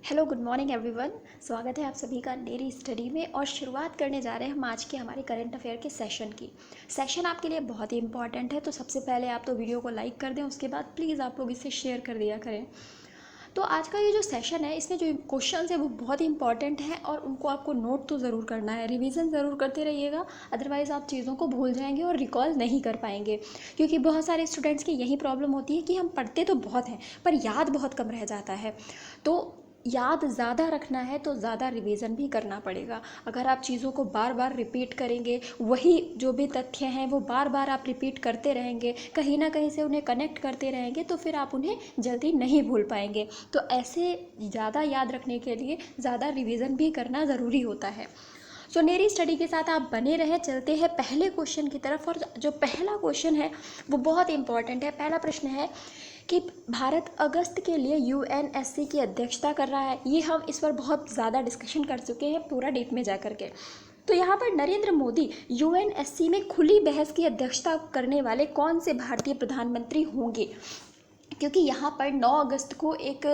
Hello good morning everyone. स्वागत है आप सभी का डेली स्टडी में। और शुरुआत करने जा रहे हैं हम आज के हमारे करंट अफेयर के सेशन की। सेशन आपके लिए बहुत ही इंपॉर्टेंट है, तो सबसे पहले आप तो वीडियो को लाइक कर दें, उसके बाद प्लीज़ आप लोग इसे शेयर कर दिया करें। तो आज का ये जो सेशन है, इसमें जो क्वेश्चंस है वो बहुत ही इंपॉर्टेंट है और उनको आपको नोट तो ज़रूर करना है, रिवीजन ज़रूर करते रहिएगा, अदरवाइज़ आप चीज़ों को भूल जाएंगे और रिकॉल नहीं कर पाएंगे। क्योंकि बहुत सारे स्टूडेंट्स की यही प्रॉब्लम होती है कि हम पढ़ते तो बहुत हैं पर याद बहुत कम रह जाता है। तो याद ज़्यादा रखना है तो ज़्यादा रिवीजन भी करना पड़ेगा। अगर आप चीज़ों को बार बार रिपीट करेंगे, वही जो भी तथ्य हैं वो बार बार आप रिपीट करते रहेंगे, कहीं ना कहीं से उन्हें कनेक्ट करते रहेंगे, तो फिर आप उन्हें जल्दी नहीं भूल पाएंगे। तो ऐसे ज़्यादा याद रखने के लिए ज़्यादा रिवीजन भी करना ज़रूरी होता है। सो मेरी स्टडी के साथ आप बने रहें। चलते हैं पहले क्वेश्चन की तरफ। और जो पहला क्वेश्चन है वो बहुत इंपॉर्टेंट है। पहला प्रश्न है कि भारत अगस्त के लिए यूएनएससी की अध्यक्षता कर रहा है। ये हम इस पर बहुत ज़्यादा डिस्कशन कर चुके हैं पूरा डीप में जा कर के। तो यहाँ पर नरेंद्र मोदी यूएनएससी में खुली बहस की अध्यक्षता करने वाले कौन से भारतीय प्रधानमंत्री होंगे, क्योंकि यहाँ पर 9 अगस्त को एक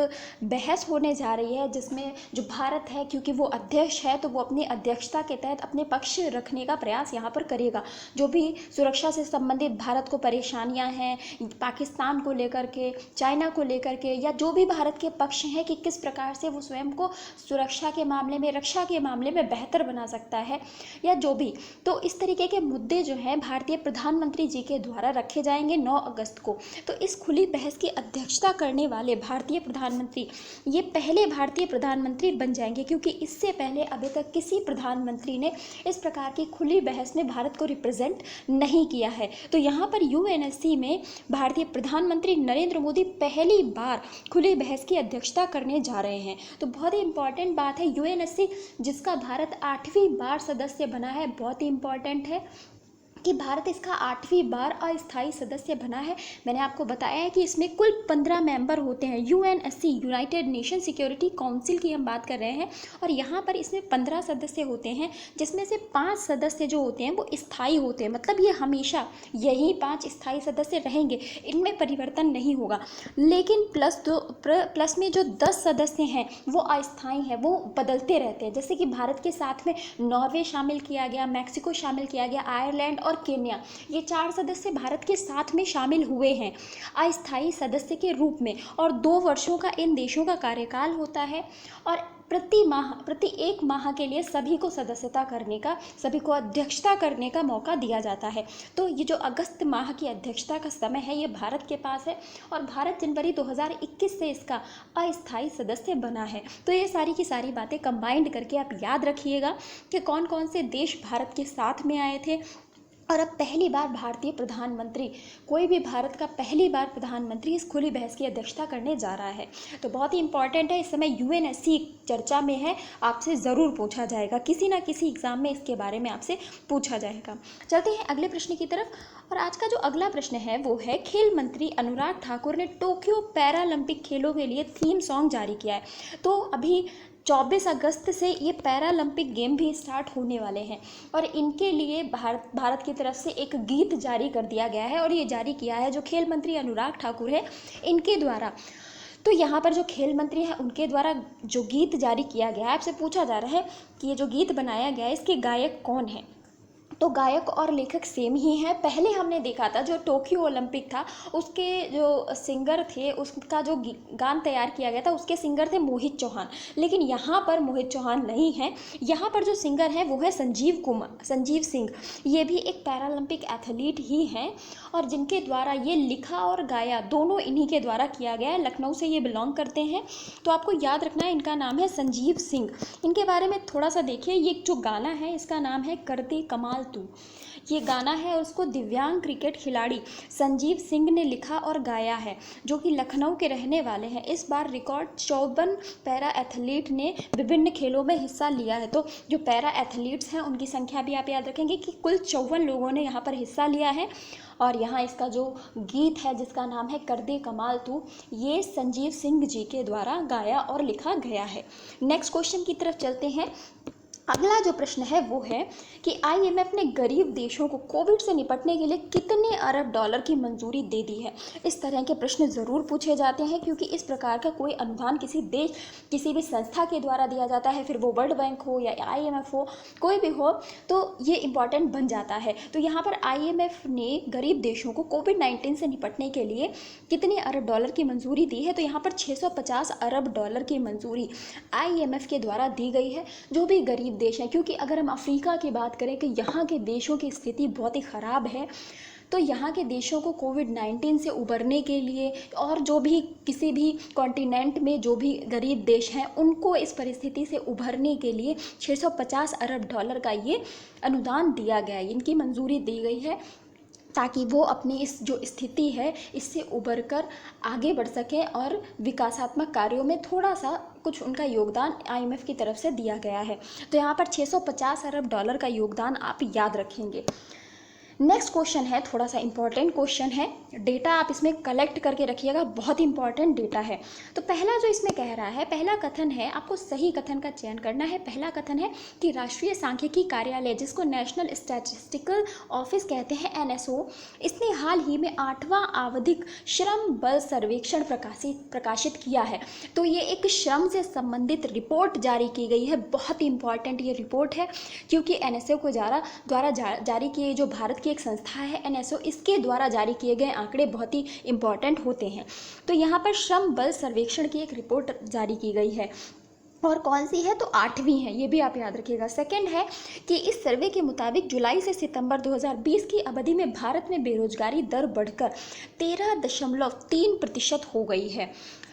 बहस होने जा रही है जिसमें जो भारत है, क्योंकि वो अध्यक्ष है, तो वो अपनी अध्यक्षता के तहत अपने पक्ष रखने का प्रयास यहाँ पर करेगा। जो भी सुरक्षा से संबंधित भारत को परेशानियाँ हैं, पाकिस्तान को लेकर के, चाइना को लेकर के, या जो भी भारत के पक्ष हैं कि किस प्रकार से वो स्वयं को सुरक्षा के मामले में, रक्षा के मामले में बेहतर बना सकता है, या जो भी, तो इस तरीके के मुद्दे जो हैं भारतीय प्रधानमंत्री जी के द्वारा रखे जाएंगे 9 अगस्त को। तो इस खुली बहस की अध्यक्षता करने वाले भारतीय प्रधानमंत्री ये पहले भारतीय प्रधानमंत्री बन जाएंगे, क्योंकि इससे पहले अभी तक किसी प्रधानमंत्री ने इस प्रकार की खुली बहस में भारत को रिप्रेजेंट नहीं किया है। तो यहाँ पर यूएनएससी में भारतीय प्रधानमंत्री नरेंद्र मोदी पहली बार खुली बहस की अध्यक्षता करने जा रहे हैं। तो बहुत ही इंपॉर्टेंट बात है, यूएनएससी जिसका भारत 8वीं बार सदस्य बना है, बहुत ही इंपॉर्टेंट है कि भारत इसका 8वीं बार अस्थायी सदस्य बना है। मैंने आपको बताया है कि इसमें कुल 15 मेंबर होते हैं। UNSC United nation security council की हम बात कर रहे हैं, और यहाँ पर इसमें 15 सदस्य होते हैं, जिसमें से 5 सदस्य जो होते हैं वो स्थायी होते हैं। मतलब ये हमेशा यही 5 स्थायी सदस्य रहेंगे, इनमें परिवर्तन नहीं होगा। लेकिन प्लस में जो 10 सदस्य हैं वो अस्थायी हैं, वो बदलते रहते हैं। जैसे कि भारत के साथ में नॉर्वे शामिल किया गया, मैक्सिको शामिल किया गया, आयरलैंड और केन्या, ये 4 सदस्य भारत के साथ में शामिल हुए हैं अस्थायी सदस्य के रूप में। और 2 वर्षों का इन देशों का कार्यकाल होता है, और प्रति एक माह के लिए सभी को सदस्यता करने का, सभी को अध्यक्षता करने का मौका दिया जाता है। तो ये जो अगस्त माह की अध्यक्षता का समय है ये भारत के पास है, और भारत जनवरी 2021 से इसका अस्थायी सदस्य बना है। तो ये सारी की सारी बातें कंबाइंड करके आप याद रखिएगा कि कौन कौन से देश भारत के साथ में आए थे। और अब पहली बार भारतीय प्रधानमंत्री, कोई भी भारत का पहली बार प्रधानमंत्री इस खुली बहस की अध्यक्षता करने जा रहा है। तो बहुत ही इंपॉर्टेंट है। इस समय यूएनएससी चर्चा में है, आपसे ज़रूर पूछा जाएगा, किसी ना किसी एग्ज़ाम में इसके बारे में आपसे पूछा जाएगा। चलते हैं अगले प्रश्न की तरफ। और आज का जो अगला प्रश्न है वो है, खेल मंत्री अनुराग ठाकुर ने टोक्यो पैरालंपिक खेलों के लिए थीम सॉन्ग जारी किया है। तो अभी 24 अगस्त से ये पैरालंपिक गेम भी स्टार्ट होने वाले हैं, और इनके लिए भारत की तरफ से एक गीत जारी कर दिया गया है, और ये जारी किया है जो खेल मंत्री अनुराग ठाकुर है इनके द्वारा। तो यहाँ पर जो खेल मंत्री हैं उनके द्वारा जो गीत जारी किया गया है, आपसे पूछा जा रहा है कि ये जो गीत बनाया गया है इसके गायक कौन हैं। तो गायक और लेखक सेम ही हैं। पहले हमने देखा था जो टोक्यो ओलंपिक था उसके जो सिंगर थे, उसका जो गान तैयार किया गया था उसके सिंगर थे मोहित चौहान। लेकिन यहाँ पर मोहित चौहान नहीं है, यहाँ पर जो सिंगर है वो है संजीव सिंह। ये भी एक पैरालंपिक एथलीट ही हैं, और जिनके द्वारा ये लिखा और गाया दोनों इन्हीं के द्वारा किया गया है। लखनऊ से ये बिलोंग करते हैं। तो आपको याद रखना है इनका नाम है संजीव सिंह। इनके बारे में थोड़ा सा देखिए। ये जो गाना है इसका नाम है कर दे कमाल तू। ये गाना है और उसको दिव्यांग क्रिकेट खिलाड़ी संजीव सिंह ने लिखा और गाया है, जो कि लखनऊ के रहने वाले हैं। इस बार रिकॉर्ड 54 पैरा एथलीट ने विभिन्न खेलों में हिस्सा लिया है। तो जो पैरा एथलीट्स हैं उनकी संख्या भी आप याद रखेंगे कि कुल 54 लोगों ने यहाँ पर हिस्सा लिया है। और यहाँ इसका जो गीत है जिसका नाम है कर दे कमाल तू, ये संजीव सिंह जी के द्वारा गाया और लिखा गया है। नेक्स्ट क्वेश्चन की तरफ चलते हैं। अगला जो प्रश्न है वो है कि आईएमएफ ने गरीब देशों को कोविड से निपटने के लिए कितने अरब डॉलर की मंजूरी दे दी है। इस तरह के प्रश्न ज़रूर पूछे जाते हैं, क्योंकि इस प्रकार का कोई अनुदान किसी देश, किसी भी संस्था के द्वारा दिया जाता है, फिर वो वर्ल्ड बैंक हो या आईएमएफ हो, कोई भी हो, तो ये इम्पॉर्टेंट बन जाता है। तो यहाँ पर आईएमएफ ने गरीब देशों को कोविड-19 से निपटने के लिए कितने अरब डॉलर की मंजूरी दी है, तो यहाँ पर 650 अरब डॉलर की मंजूरी आईएमएफ के द्वारा दी गई है। जो भी गरीब देश हैं, क्योंकि अगर हम अफ्रीका की बात करें कि यहाँ के देशों की स्थिति बहुत ही ख़राब है, तो यहाँ के देशों को कोविड-19 से उबरने के लिए, और जो भी किसी भी कॉन्टिनेंट में जो भी गरीब देश हैं, उनको इस परिस्थिति से उभरने के लिए 650 अरब डॉलर का ये अनुदान दिया गया है, इनकी मंजूरी दी गई है, ताकि वो अपनी इस जो स्थिति है इससे उबर कर आगे बढ़ सकें और विकासात्मक कार्यों में थोड़ा सा कुछ उनका योगदान आईएमएफ की तरफ से दिया गया है। तो यहाँ पर 650 अरब डॉलर का योगदान आप याद रखेंगे। नेक्स्ट क्वेश्चन है, थोड़ा सा इंपॉर्टेंट क्वेश्चन है, डेटा आप इसमें कलेक्ट करके रखिएगा, बहुत इंपॉर्टेंट डेटा है। तो पहला जो इसमें कह रहा है, पहला कथन है, आपको सही कथन का चयन करना है। पहला कथन है कि राष्ट्रीय सांख्यिकी कार्यालय, जिसको नेशनल स्टैटिस्टिकल ऑफिस कहते हैं, एनएसओ, इसने हाल ही में 8वां आवधिक श्रम बल सर्वेक्षण प्रकाशित किया है। तो ये एक श्रम से संबंधित रिपोर्ट जारी की गई है, बहुत इंपॉर्टेंट ये रिपोर्ट है, क्योंकि एनएसओ को द्वारा जारी किए, जो भारत की एक संस्था है एनएसओ, इसके द्वारा जारी किए गए आंकड़े बहुत ही इंपॉर्टेंट होते हैं। तो यहाँ पर श्रम बल सर्वेक्षण की एक रिपोर्ट जारी की गई है, और कौन सी है, तो 8वीं है, ये भी आप याद रखिएगा। सेकंड है कि इस सर्वे के मुताबिक जुलाई से सितंबर 2020 की अवधि में भारत में बेरोजगारी दर बढ़कर 13.3% हो गई है।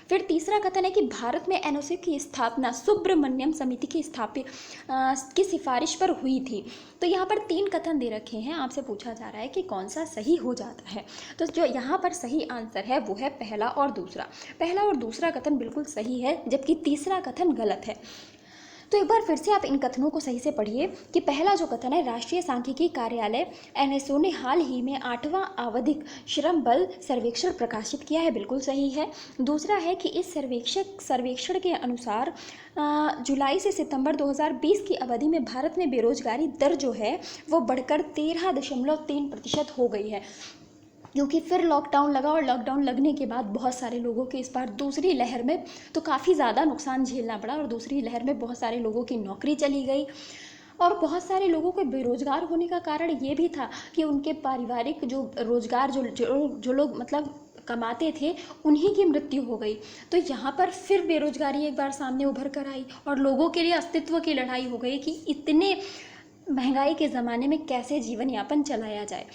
फिर तीसरा कथन है कि भारत में एनओसी की स्थापना सुब्रमण्यम समिति की सिफारिश पर हुई थी। तो यहाँ पर 3 कथन दे रखे हैं, आपसे पूछा जा रहा है कि कौन सा सही हो जाता है। तो जो यहाँ पर सही आंसर है वो है पहला और दूसरा। पहला और दूसरा कथन बिल्कुल सही है, जबकि तीसरा कथन गलत है। तो एक बार फिर से आप इन कथनों को सही से पढ़िए कि पहला जो कथन है, राष्ट्रीय सांख्यिकी कार्यालय एनएसओ ने हाल ही में 8वां आवधिक श्रम बल सर्वेक्षण प्रकाशित किया है, बिल्कुल सही है। दूसरा है कि इस सर्वेक्षण के अनुसार जुलाई से सितंबर 2020 की अवधि में भारत में बेरोजगारी दर जो है वो बढ़कर 13.3% हो गई है, क्योंकि फिर लॉकडाउन लगा, और लॉकडाउन लगने के बाद बहुत सारे लोगों के इस बार दूसरी लहर में तो काफ़ी ज़्यादा नुकसान झेलना पड़ा, और दूसरी लहर में बहुत सारे लोगों की नौकरी चली गई, और बहुत सारे लोगों के बेरोजगार होने का कारण ये भी था कि उनके पारिवारिक जो रोजगार जो लोग मतलब कमाते थे, उन्हीं की मृत्यु हो गई। तो यहाँ पर फिर बेरोजगारी एक बार सामने उभर कर आई, और लोगों के लिए अस्तित्व की लड़ाई हो गई कि इतने महंगाई के ज़माने में कैसे जीवन यापन चलाया जाए।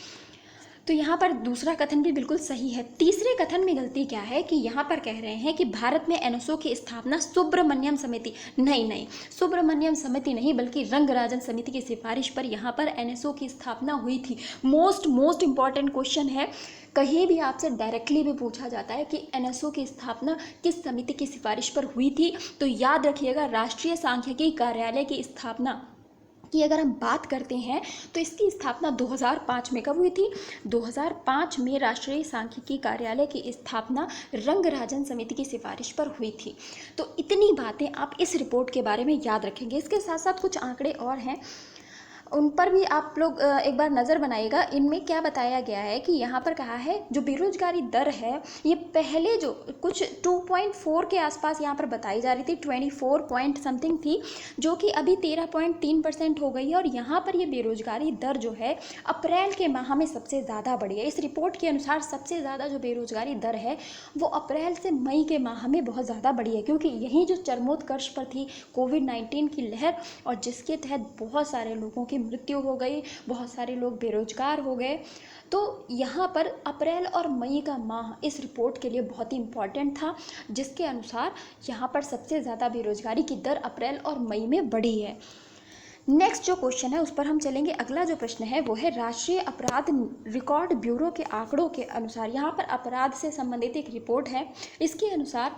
तो यहाँ पर दूसरा कथन भी बिल्कुल सही है। तीसरे कथन में गलती क्या है कि यहाँ पर कह रहे हैं कि भारत में एनएसओ की स्थापना सुब्रमण्यम समिति, नहीं, सुब्रमण्यम समिति नहीं, बल्कि रंगराजन समिति की सिफारिश पर यहाँ पर एनएसओ की स्थापना हुई थी। मोस्ट इंपॉर्टेंट क्वेश्चन है, कहीं भी आपसे डायरेक्टली भी पूछा जाता है कि एनएसओ की स्थापना किस समिति की सिफारिश पर हुई थी, तो याद रखिएगा राष्ट्रीय सांख्यिकी कार्यालय की स्थापना की अगर हम बात करते हैं तो इसकी स्थापना 2005 में कब हुई थी? 2005 में राष्ट्रीय सांख्यिकी कार्यालय की स्थापना रंगराजन समिति की सिफारिश पर हुई थी। तो इतनी बातें आप इस रिपोर्ट के बारे में याद रखेंगे। इसके साथ साथ कुछ आंकड़े और हैं, उन पर भी आप लोग एक बार नज़र बनाइएगा। इनमें क्या बताया गया है कि यहाँ पर कहा है जो बेरोजगारी दर है, ये पहले जो कुछ 2.4 के आसपास यहाँ पर बताई जा रही थी, 24 पॉइंट समथिंग थी, जो कि अभी 13.3% हो गई है। और यहाँ पर ये बेरोजगारी दर जो है अप्रैल के माह में सबसे ज़्यादा बढ़ी है। इस रिपोर्ट के अनुसार सबसे ज़्यादा जो बेरोजगारी दर है वो अप्रैल से मई के माह में बहुत ज़्यादा बढ़ी है, क्योंकि यही जो चरमोत्कर्ष पर थी कोविड-19 की लहर, और जिसके तहत बहुत सारे लोगों की मृत्यु हो गई, बहुत सारे लोग बेरोजगार हो गए। तो यहाँ पर अप्रैल और मई का माह इस रिपोर्ट के लिए बहुत ही इम्पॉर्टेंट था, जिसके अनुसार यहाँ पर सबसे ज़्यादा बेरोजगारी की दर अप्रैल और मई में बढ़ी है। नेक्स्ट जो क्वेश्चन है उस पर हम चलेंगे। अगला जो प्रश्न है वो है राष्ट्रीय अपराध रिकॉर्ड ब्यूरो के आंकड़ों के अनुसार, यहाँ पर अपराध से संबंधित एक रिपोर्ट है, इसके अनुसार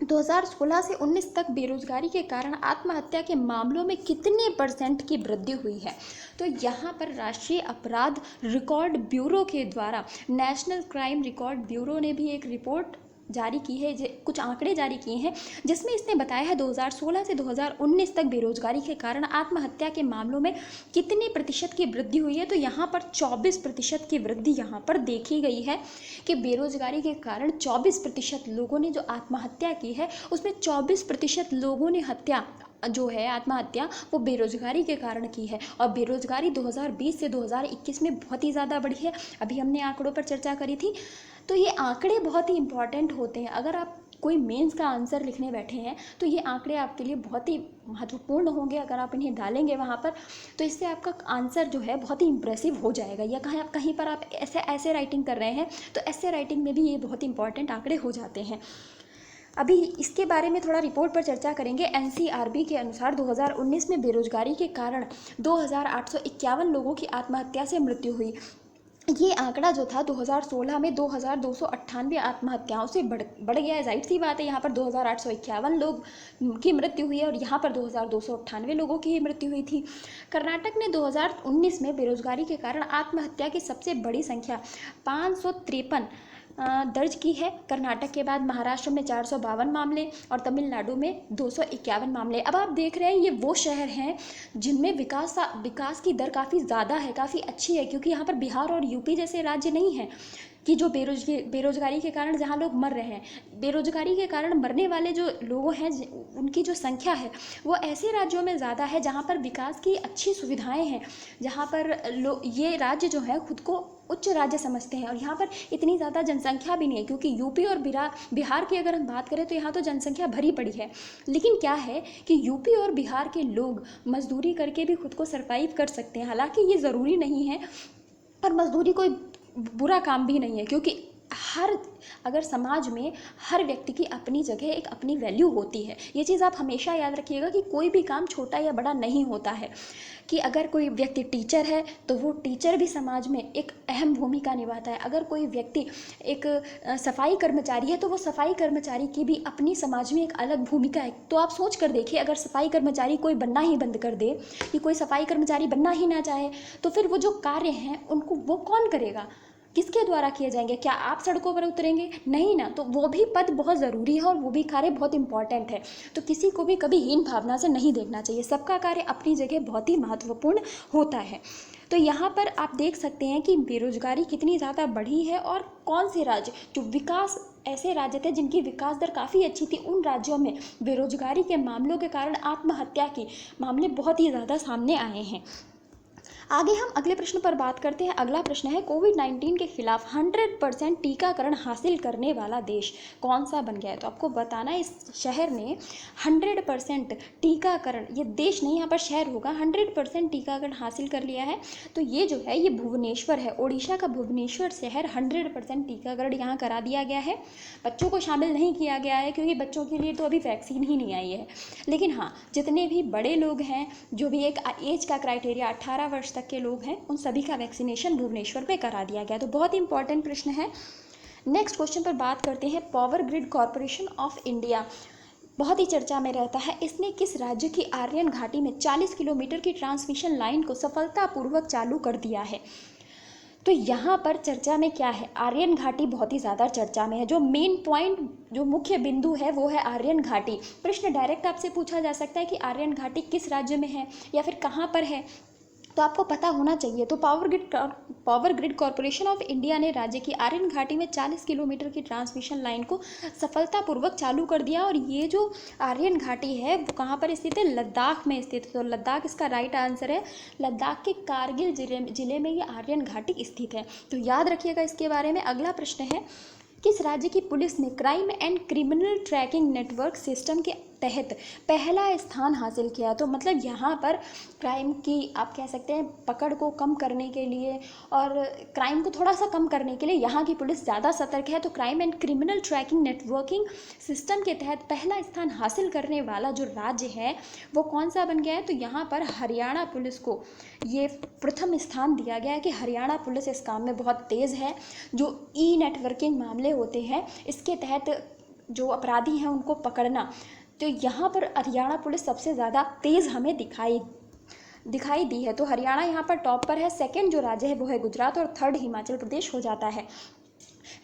2016 से 19 तक बेरोजगारी के कारण आत्महत्या के मामलों में कितने % की वृद्धि हुई है? तो यहाँ पर राष्ट्रीय अपराध रिकॉर्ड ब्यूरो के द्वारा, नेशनल क्राइम रिकॉर्ड ब्यूरो ने भी एक रिपोर्ट जारी की है, कुछ आंकड़े जारी किए हैं, जिसमें इसने बताया है 2016 से 2019 तक बेरोजगारी के कारण आत्महत्या के मामलों में कितने प्रतिशत की वृद्धि हुई है। तो यहाँ पर 24% की वृद्धि यहाँ पर देखी गई है कि बेरोजगारी के कारण 24% लोगों ने जो आत्महत्या की है, उसमें 24% लोगों ने जो है आत्महत्या वो बेरोजगारी के कारण की है। और बेरोजगारी 2020 से 2021 में बहुत ही ज़्यादा बढ़ी है। अभी हमने आंकड़ों पर चर्चा करी थी। तो ये आंकड़े बहुत ही इम्पॉर्टेंट होते हैं। अगर आप कोई मेंस का आंसर लिखने बैठे हैं तो ये आंकड़े आपके लिए बहुत ही महत्वपूर्ण होंगे। अगर आप इन्हें डालेंगे वहाँ पर तो इससे आपका आंसर जो है बहुत ही इम्प्रेसिव हो जाएगा। या कहीं पर आप ऐसे राइटिंग कर रहे हैं तो ऐसे राइटिंग में भी ये बहुत इंपॉर्टेंट आंकड़े हो जाते हैं। अभी इसके बारे में थोड़ा रिपोर्ट पर चर्चा करेंगे। एनसीआरबी के अनुसार 2019 में बेरोजगारी के कारण 2851 लोगों की आत्महत्या से मृत्यु हुई। ये आंकड़ा जो था 2016 में 2298 आत्महत्याओं से बढ़ गया है। जाहिर सी बात है, यहाँ पर 2851 लोग की मृत्यु हुई है और यहाँ पर 2298 लोगों की मृत्यु हुई थी। कर्नाटक ने 2019 में बेरोजगारी के कारण आत्महत्या की सबसे बड़ी संख्या 553 दर्ज की है। कर्नाटक के बाद महाराष्ट्र में 452 मामले और तमिलनाडु में 251 मामले। अब आप देख रहे हैं ये वो शहर हैं जिनमें विकास की दर काफ़ी ज़्यादा है, काफ़ी अच्छी है, क्योंकि यहाँ पर बिहार और यूपी जैसे राज्य नहीं हैं कि जो बेरोजगारी के कारण जहाँ लोग मर रहे हैं। बेरोजगारी के कारण मरने वाले जो लोग हैं उनकी जो संख्या है वो ऐसे राज्यों में ज़्यादा है जहाँ पर विकास की अच्छी सुविधाएं हैं, जहाँ पर ये राज्य जो है खुद को उच्च राज्य समझते हैं। और यहाँ पर इतनी ज़्यादा जनसंख्या भी नहीं है, क्योंकि यूपी और बिहार की अगर हम बात करें तो यहाँ तो जनसंख्या भरी पड़ी है। लेकिन क्या है कि यूपी और बिहार के लोग मजदूरी करके भी खुद को सरवाइव कर सकते हैं। हालांकि ये ज़रूरी नहीं है और मजदूरी कोई बुरा काम भी नहीं है, क्योंकि अगर समाज में हर व्यक्ति की अपनी जगह एक अपनी वैल्यू होती है। ये चीज़ आप हमेशा याद रखिएगा कि कोई भी काम छोटा या बड़ा नहीं होता है। कि अगर कोई व्यक्ति टीचर है तो वो टीचर भी समाज में एक अहम भूमिका निभाता है। अगर कोई व्यक्ति एक सफाई कर्मचारी है तो वो सफाई कर्मचारी की भी अपनी समाज में एक अलग भूमिका है। तो आप सोच कर देखिए, अगर सफाई कर्मचारी कोई बनना ही बंद कर दे, कि कोई सफाई कर्मचारी बनना ही ना चाहे, तो फिर वो जो कार्य हैं उनको वो कौन करेगा, किसके द्वारा किए जाएंगे? क्या आप सड़कों पर उतरेंगे? नहीं ना। तो वो भी पद बहुत ज़रूरी है और वो भी कार्य बहुत इंपॉर्टेंट है। तो किसी को भी कभी हीन भावना से नहीं देखना चाहिए। सबका कार्य अपनी जगह बहुत ही महत्वपूर्ण होता है। तो यहाँ पर आप देख सकते हैं कि बेरोजगारी कितनी ज़्यादा बढ़ी है और कौन से राज्य जो ऐसे राज्य थे जिनकी विकास दर काफ़ी अच्छी थी, उन राज्यों में बेरोजगारी के मामलों के कारण आत्महत्या के मामले बहुत ही ज़्यादा सामने आए हैं। आगे हम अगले प्रश्न पर बात करते हैं। अगला प्रश्न है, कोविड-19 के खिलाफ 100% टीकाकरण हासिल करने वाला देश कौन सा बन गया है? तो आपको बताना है, इस शहर ने 100% टीकाकरण, ये देश नहीं यहाँ पर शहर होगा, 100% टीकाकरण हासिल कर लिया है। तो ये जो है ये भुवनेश्वर है, ओडिशा का भुवनेश्वर शहर 100% टीकाकरण यहाँ करा दिया गया है। बच्चों को शामिल नहीं किया गया है क्योंकि बच्चों के लिए तो अभी वैक्सीन ही नहीं आई है। लेकिन हाँ, जितने भी बड़े लोग हैं, जो भी एक एज का क्राइटेरिया 18 वर्ष तक के लोग हैं, उन सभी का वैक्सीनेशन भुवनेश्वर में करा दिया गया। तो बहुत ही इंपॉर्टेंट प्रश्न है। नेक्स्ट क्वेश्चन पर बात करते हैं। Power grid corporation of India बहुत ही चर्चा में रहता है। इसने किस राज्य की आर्यन घाटी में 40 किलोमीटर की ट्रांसमिशन लाइन को सफलतापूर्वक चालू कर दिया है? तो यहाँ पर चर्चा में क्या है, आर्यन घाटी बहुत ही ज़्यादा चर्चा में है। जो मेन पॉइंट, जो मुख्य बिंदु है वो है आर्यन घाटी। प्रश्न डायरेक्ट आपसे पूछा जा सकता है कि आर्यन घाटी किस राज्य में है या फिर कहाँ पर है, तो आपको पता होना चाहिए। तो power grid corporation of India ने राज्य की आर्यन घाटी में 40 किलोमीटर की ट्रांसमिशन लाइन को सफलतापूर्वक चालू कर दिया। और ये जो आर्यन घाटी है वो कहाँ पर स्थित है? लद्दाख में स्थित है। तो लद्दाख इसका राइट आंसर है। लद्दाख के कारगिल जिले में ये आर्यन घाटी स्थित है। तो याद रखिएगा इसके बारे में। अगला प्रश्न है, किस राज्य की पुलिस ने crime and criminal tracking network system के तहत पहला स्थान हासिल किया? तो मतलब यहाँ पर क्राइम की, आप कह सकते हैं, पकड़ को कम करने के लिए और क्राइम को थोड़ा सा कम करने के लिए यहाँ की पुलिस ज़्यादा सतर्क है। तो crime and criminal tracking networking system के तहत पहला स्थान हासिल करने वाला जो राज्य है वो कौन सा बन गया है? तो यहाँ पर हरियाणा पुलिस को ये प्रथम स्थान दिया गया है कि हरियाणा पुलिस इस काम में बहुत तेज़ है। जो ई नेटवर्किंग मामले होते हैं, इसके तहत जो अपराधी हैं उनको पकड़ना, तो यहाँ पर हरियाणा पुलिस सबसे ज़्यादा तेज़ हमें दिखाई दी है। तो हरियाणा यहाँ पर टॉप पर है। सेकंड जो राज्य है वो है गुजरात और थर्ड हिमाचल प्रदेश हो जाता है।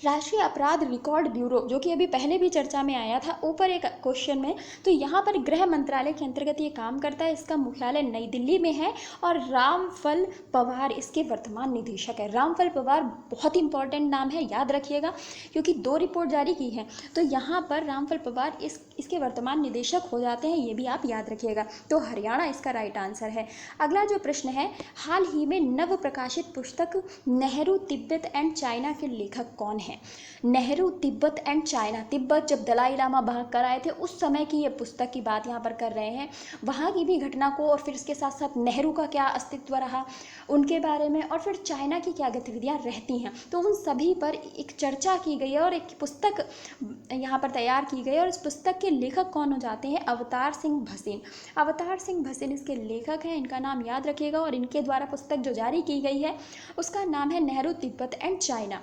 राष्ट्रीय अपराध रिकॉर्ड ब्यूरो, जो कि अभी पहले भी चर्चा में आया था ऊपर एक क्वेश्चन में, तो यहाँ पर गृह मंत्रालय के अंतर्गत ये काम करता है। इसका मुख्यालय नई दिल्ली में है और रामफल पवार इसके वर्तमान निदेशक है। रामफल पवार बहुत इंपॉर्टेंट नाम है, याद रखिएगा, क्योंकि 2 रिपोर्ट जारी की है, तो यहाँ पर रामफल पवार इसके वर्तमान निदेशक हो जाते हैं, ये भी आप याद रखिएगा। तो हरियाणा इसका राइट आंसर है। अगला जो प्रश्न है, हाल ही में नव प्रकाशित पुस्तक नेहरू तिब्बत एंड चाइना के लेखक कौन है? नेहरू तिब्बत एंड चाइना, तिब्बत जब दलाई लामा भाग कर आए थे उस समय की ये पुस्तक की बात यहाँ पर कर रहे हैं, वहाँ की भी घटना को, और फिर इसके साथ साथ नेहरू का क्या अस्तित्व रहा उनके बारे में, और फिर चाइना की क्या गतिविधियाँ रहती हैं, तो उन सभी पर एक चर्चा की गई है और एक पुस्तक यहाँ पर तैयार की गई है। और इस पुस्तक के लेखक कौन हो जाते हैं? अवतार सिंह भसीन। अवतार सिंह भसीन इसके लेखक हैं, इनका नाम याद रखिएगा। और इनके द्वारा पुस्तक जो जारी की गई है उसका नाम है Nehru Tibet and China.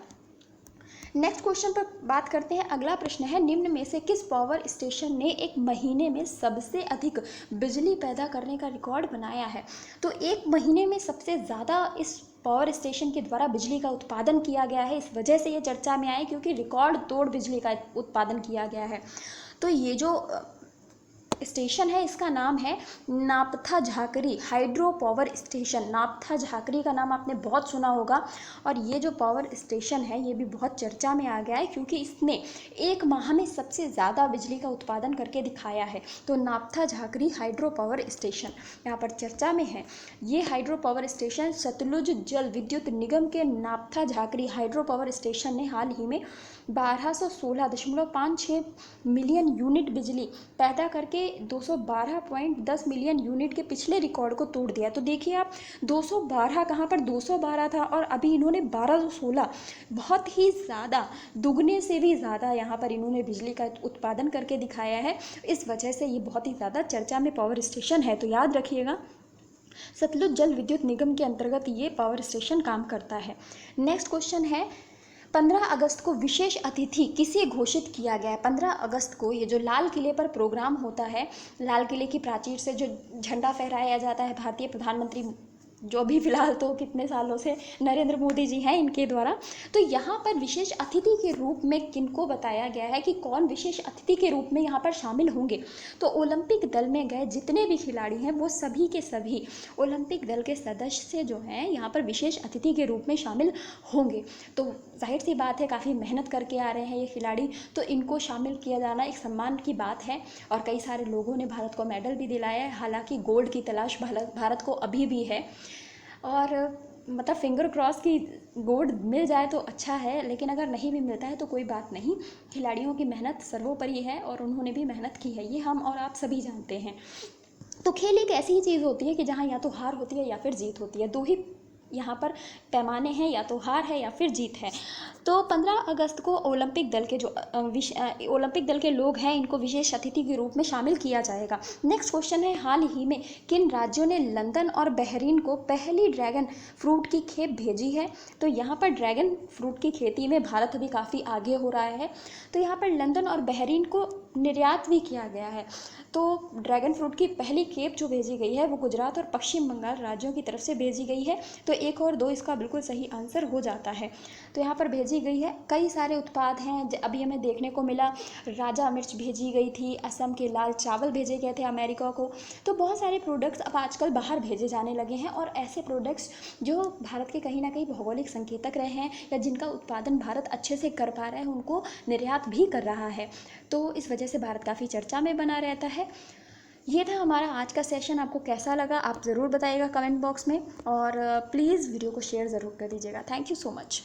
Next question पर बात करते हैं। अगला प्रश्न है, निम्न में से किस पावर स्टेशन ने एक महीने में सबसे अधिक बिजली पैदा करने का रिकॉर्ड बनाया है? तो एक महीने में सबसे ज़्यादा इस पावर स्टेशन के द्वारा बिजली का उत्पादन किया गया है, इस वजह से ये चर्चा में आए क्योंकि रिकॉर्ड तोड़ बिजली का उत्पादन किया गया है। तो ये जो स्टेशन है इसका नाम है Naptha Jhakri hydro power station. Naptha Jhakri का नाम आपने बहुत सुना होगा, और ये जो पावर स्टेशन है ये भी बहुत चर्चा में आ गया है क्योंकि इसने एक माह में सबसे ज़्यादा बिजली का उत्पादन करके दिखाया है। तो नापथा झाकरी हाइड्रो पावर स्टेशन यहाँ पर चर्चा में है। ये हाइड्रो पावर स्टेशन सतलुज जल विद्युत निगम के नापथा झाकरी हाइड्रो पावर स्टेशन ने हाल ही में 1216.56 मिलियन यूनिट बिजली पैदा करके 212.10 मिलियन यूनिट के पिछले रिकॉर्ड को तोड़ दिया। तो देखिए आप, 212 कहाँ पर 212 था और अभी इन्होंने 1216, बहुत ही ज़्यादा, दुगने से भी ज़्यादा यहाँ पर इन्होंने बिजली का उत्पादन करके दिखाया है। इस वजह से ये बहुत ही ज़्यादा चर्चा में पावर स्टेशन है। तो याद रखिएगा, सतलुज जल विद्युत निगम के अंतर्गत ये पावर स्टेशन काम करता है। नेक्स्ट क्वेश्चन है, 15 अगस्त को विशेष अतिथि किसे घोषित किया गया है? 15 अगस्त को ये जो लाल किले पर प्रोग्राम होता है, लाल किले की प्राचीर से जो झंडा फहराया जाता है, भारतीय प्रधानमंत्री जो भी फिलहाल तो कितने सालों से नरेंद्र मोदी जी हैं इनके द्वारा, तो यहाँ पर विशेष अतिथि के रूप में किनको बताया गया है कि कौन विशेष अतिथि के रूप में यहाँ पर शामिल होंगे? तो ओलंपिक दल में गए जितने भी खिलाड़ी हैं वो सभी के सभी ओलंपिक दल के सदस्य जो हैं यहाँ पर विशेष अतिथि के रूप में शामिल होंगे। तो जाहिर सी बात है, काफ़ी मेहनत करके आ रहे हैं ये खिलाड़ी, तो इनको शामिल किया जाना एक सम्मान की बात है। और कई सारे लोगों ने भारत को मेडल भी दिलाया है, हालांकि गोल्ड की तलाश भारत को अभी भी है, और मतलब फिंगर क्रॉस की गोल्ड मिल जाए तो अच्छा है, लेकिन अगर नहीं भी मिलता है तो कोई बात नहीं। खिलाड़ियों की मेहनत सर्वोपरि है और उन्होंने भी मेहनत की है, ये हम और आप सभी जानते हैं। तो खेल एक ऐसी ही चीज़ होती है कि जहाँ या तो हार होती है या फिर जीत होती है, दो ही यहाँ पर पैमाने हैं, या तो हार है या फिर जीत है। तो 15 अगस्त को ओलंपिक दल के जो ओलंपिक दल के लोग हैं इनको विशेष अतिथि के रूप में शामिल किया जाएगा। नेक्स्ट क्वेश्चन है, हाल ही में किन राज्यों ने लंदन और बहरीन को पहली ड्रैगन फ्रूट की खेप भेजी है? तो यहाँ पर ड्रैगन फ्रूट की खेती में भारत अभी काफ़ी आगे हो रहा है, तो यहाँ पर लंदन और बहरीन को निर्यात भी किया गया है। तो ड्रैगन फ्रूट की पहली खेप जो भेजी गई है वो गुजरात और पश्चिम बंगाल राज्यों की तरफ से भेजी गई है। तो 1 और 2 इसका बिल्कुल सही आंसर हो जाता है। तो यहाँ पर भेजी गई है, कई सारे उत्पाद हैं, अभी हमें देखने को मिला राजा मिर्च भेजी गई थी, असम के लाल चावल भेजे गए थे अमेरिका को। तो बहुत सारे प्रोडक्ट्स अब आजकल बाहर भेजे जाने लगे हैं, और ऐसे प्रोडक्ट्स जो भारत के कहीं ना कहीं भौगोलिक संकेतक रहे हैं या जिनका उत्पादन भारत अच्छे से कर पा रहा है उनको निर्यात भी कर रहा है। तो इस वजह से भारत काफ़ी चर्चा में बना रहता है। ये था हमारा आज का सेशन। आपको कैसा लगा आप ज़रूर बताइएगा कमेंट बॉक्स में, और प्लीज़ वीडियो को शेयर ज़रूर कर दीजिएगा। Thank you so much.